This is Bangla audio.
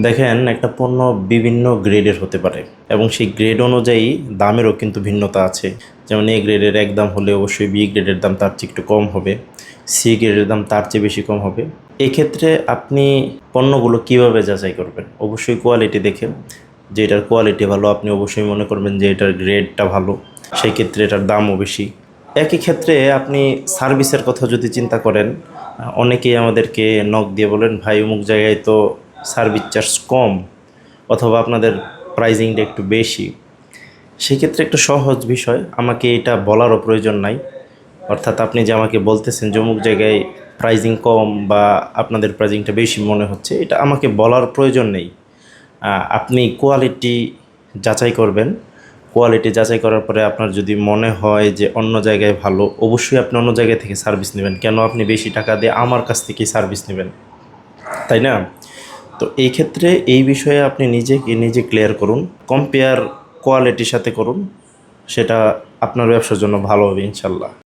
দেখেন, একটা পণ্য বিভিন্ন গ্রেডের হতে পারে এবং সেই গ্রেড অনুযায়ী দামেরও কিন্তু ভিন্নতা আছে। যেমন এ গ্রেডের এক দাম হলে অবশ্যই বি গ্রেডের দাম তার চেয়ে একটু কম হবে, সি গ্রেডের দাম তার চেয়ে বেশি কম হবে। এক্ষেত্রে আপনি পণ্যগুলো কিভাবে যাচাই করবেন? অবশ্যই কোয়ালিটি দেখে, যে এটার কোয়ালিটি ভালো আপনি অবশ্যই মনে করবেন যে এটার গ্রেডটা ভালো, সেই ক্ষেত্রে এটার দামও বেশি। একই ক্ষেত্রে আপনি সার্ভিসের কথা যদি চিন্তা করেন, অনেকেই আমাদেরকে নক দিয়ে বলেন, ভাই অমুক জায়গায় তো সার্ভিস চার্জ কম, অথবা আপনাদের প্রাইজিংটা একটু বেশি। সেক্ষেত্রে একটা সহজ বিষয়, আমাকে এটা বলারও প্রয়োজন নাই। অর্থাৎ আপনি যে আমাকে বলতেছেন যে অমুক জায়গায় প্রাইজিং কম বা আপনাদের প্রাইজিংটা বেশি মনে হচ্ছে, এটা আমাকে বলার প্রয়োজন নেই। আপনি কোয়ালিটি যাচাই করবেন। কোয়ালিটি যাচাই করার পরে আপনার যদি মনে হয় যে অন্য জায়গায় ভালো, অবশ্যই আপনি অন্য জায়গা থেকে সার্ভিস নেবেন। কেন আপনি বেশি টাকা দিয়ে আমার কাছ থেকেই সার্ভিস নেবেন, তাই না? তো এই ক্ষেত্রে এই বিষয়ে আপনি নিজেকে নিজে ক্লিয়ার করুন, কম্পেয়ার কোয়ালিটির সাথে করুন। সেটা আপনার ব্যবসার জন্য ভালো হবে ইনশাল্লাহ।